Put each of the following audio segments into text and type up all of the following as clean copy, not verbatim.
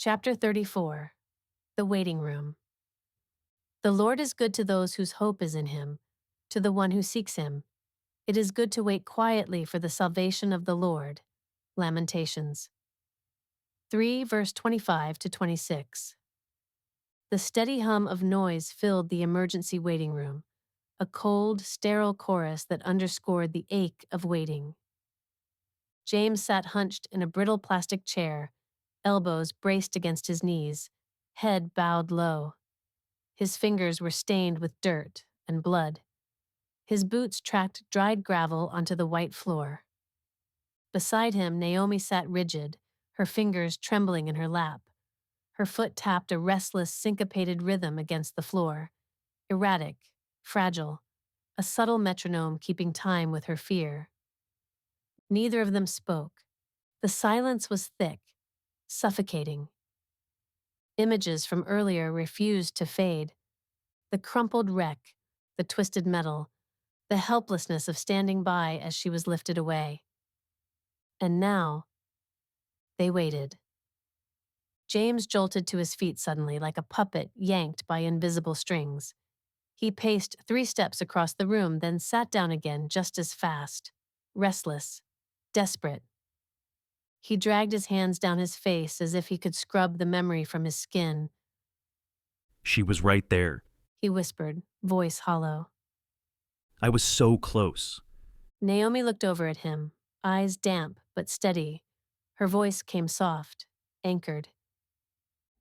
Chapter 34. The Waiting Room. The Lord is good to those whose hope is in him, to the one who seeks him. It is good to wait quietly for the salvation of the Lord. Lamentations 3 verse 25 to 26. The steady hum of noise filled the emergency waiting room, a cold, sterile chorus that underscored the ache of waiting. James sat hunched in a brittle plastic chair, elbows braced against his knees, head bowed low. His fingers were stained with dirt and blood. His boots tracked dried gravel onto the white floor. Beside him, Naomi sat rigid, her fingers trembling in her lap. Her foot tapped a restless, syncopated rhythm against the floor, erratic, fragile, a subtle metronome keeping time with her fear. Neither of them spoke. The silence was thick, suffocating. Images from earlier refused to fade. The crumpled wreck, the twisted metal, the helplessness of standing by as she was lifted away. And now, they waited. James jolted to his feet suddenly like a puppet yanked by invisible strings. He paced 3 steps across the room, then sat down again just as fast, restless, desperate. He dragged his hands down his face as if he could scrub the memory from his skin. She was right there. He whispered, voice hollow. I was so close. Naomi looked over at him, eyes damp but steady. Her voice came soft, anchored.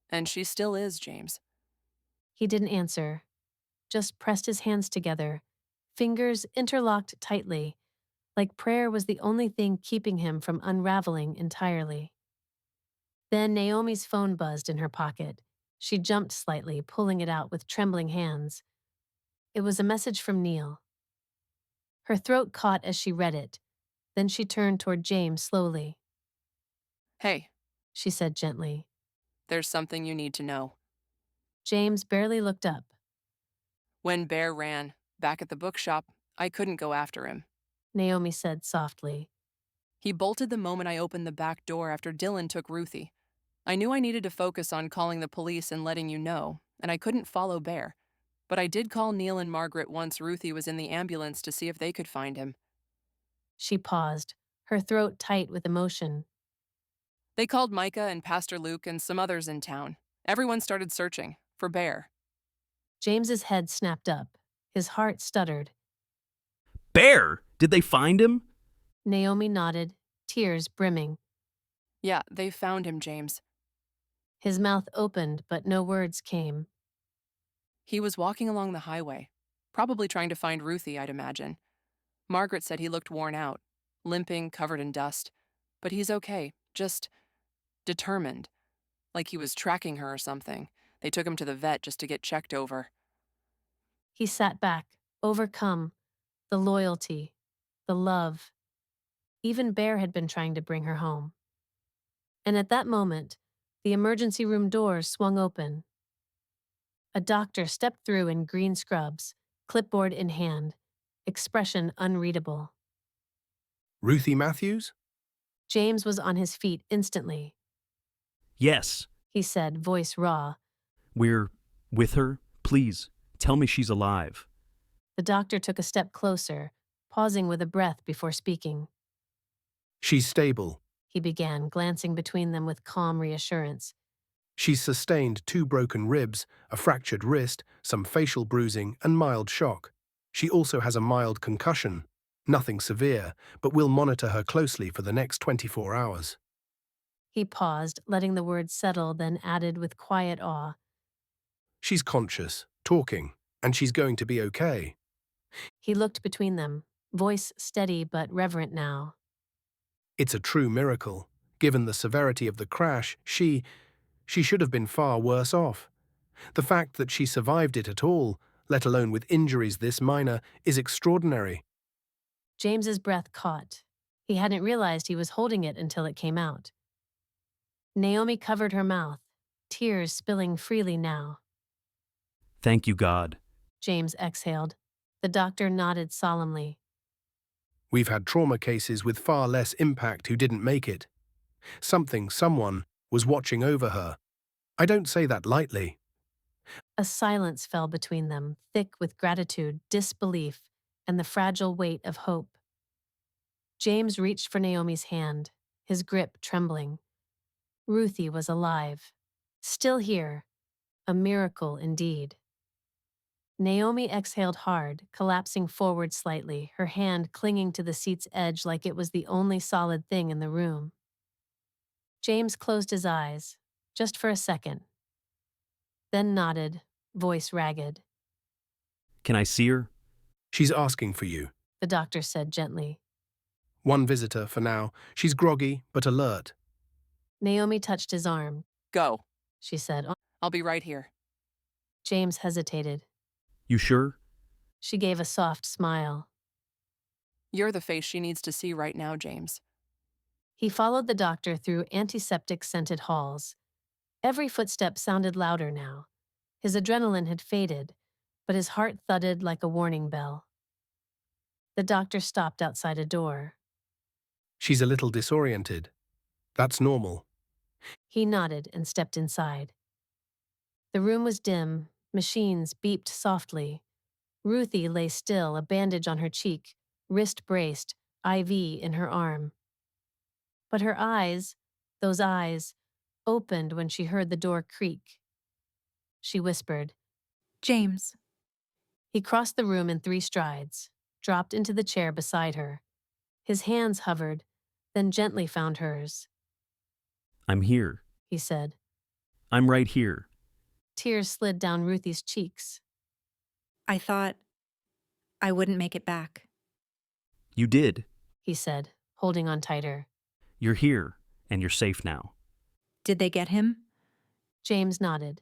And she still is, James. He didn't answer, just pressed his hands together, fingers interlocked tightly, like prayer was the only thing keeping him from unraveling entirely. Then Naomi's phone buzzed in her pocket. She jumped slightly, pulling it out with trembling hands. It was a message from Neil. Her throat caught as she read it. Then she turned toward James slowly. Hey, She said gently. there's something you need to know. James barely looked up. When Bear ran, back at the bookshop, I couldn't go after him. Naomi said softly. He bolted the moment I opened the back door after Dylan took Ruthie. I knew I needed to focus on calling the police and letting you know, and I couldn't follow Bear. But I did call Neil and Margaret once Ruthie was in the ambulance to see if they could find him. She paused, her throat tight with emotion. They called Micah and Pastor Luke and some others in town. Everyone started searching for Bear. James's head snapped up. His heart stuttered. Bear! Did they find him? Naomi nodded, tears brimming. Yeah, they found him, James. His mouth opened, but no words came. He was walking along the highway, probably trying to find Ruthie, I'd imagine. Margaret said he looked worn out, limping, covered in dust. But he's okay, just determined, like he was tracking her or something. They took him to the vet just to get checked over. He sat back, overcome. The loyalty, the love. Even Bear had been trying to bring her home. And at that moment, the emergency room doors swung open. A doctor stepped through in green scrubs, clipboard in hand, expression unreadable. Ruthie Matthews? James was on his feet instantly. Yes. He said, voice raw. We're with her. Please, tell me she's alive. The doctor took a step closer, pausing with a breath before speaking. She's stable. He began, glancing between them with calm reassurance. She's sustained 2 broken ribs, a fractured wrist, some facial bruising, and mild shock. She also has a mild concussion. Nothing severe, but we'll monitor her closely for the next 24 hours. He paused, letting the words settle, then added with quiet awe. She's conscious, talking, and she's going to be okay. He looked between them, voice steady but reverent now. It's a true miracle. Given the severity of the crash, she should have been far worse off. The fact that she survived it at all, let alone with injuries this minor, is extraordinary. James's breath caught. He hadn't realized he was holding it until it came out. Naomi covered her mouth, tears spilling freely now. Thank you, God. James exhaled. The doctor nodded solemnly. We've had trauma cases with far less impact who didn't make it. Someone was watching over her, I don't say that lightly. A silence fell between them, thick with gratitude, disbelief, and the fragile weight of hope. James reached for Naomi's hand, his grip trembling. Ruthie was alive. Still here. A miracle indeed. Naomi exhaled hard, collapsing forward slightly, her hand clinging to the seat's edge like it was the only solid thing in the room. James closed his eyes, just for a second, then nodded, voice ragged. Can I see her? She's asking for you. The doctor said gently. One visitor for now. She's groggy, but alert. Naomi touched his arm. Go. She said. I'll be right here. James hesitated. You sure? She gave a soft smile. You're the face she needs to see right now, James. He followed the doctor through antiseptic-scented halls. Every footstep sounded louder now. His adrenaline had faded, but his heart thudded like a warning bell. The doctor stopped outside a door. She's a little disoriented. That's normal. He nodded and stepped inside. The room was dim, machines beeped softly. Ruthie lay still, a bandage on her cheek, wrist braced, IV in her arm. But her eyes, those eyes, opened when she heard the door creak. She whispered. James. He crossed the room in 3 strides, dropped into the chair beside her. His hands hovered, then gently found hers. I'm here. He said. I'm right here. Tears slid down Ruthie's cheeks. I thought I wouldn't make it back. You did. He said, holding on tighter. You're here, and you're safe now. Did they get him? James nodded.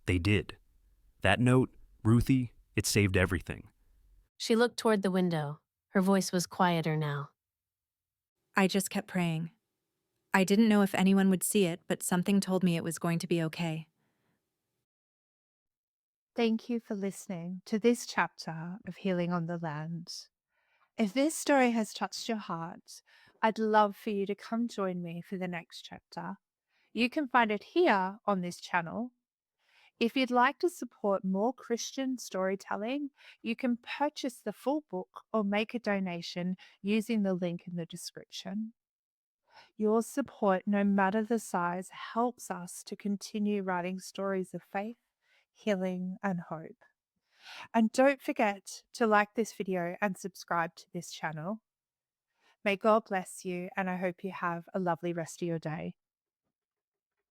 They did. That note, Ruthie, it saved everything. She looked toward the window. Her voice was quieter now. I just kept praying. I didn't know if anyone would see it, but something told me it was going to be okay. Thank you for listening to this chapter of Healing on the Land. If this story has touched your heart, I'd love for you to come join me for the next chapter. You can find it here on this channel. If you'd like to support more Christian storytelling, you can purchase the full book or make a donation using the link in the description. Your support, no matter the size, helps us to continue writing stories of faith, healing, and hope. And don't forget to like this video and subscribe to this channel. May God bless you, and I hope you have a lovely rest of your day.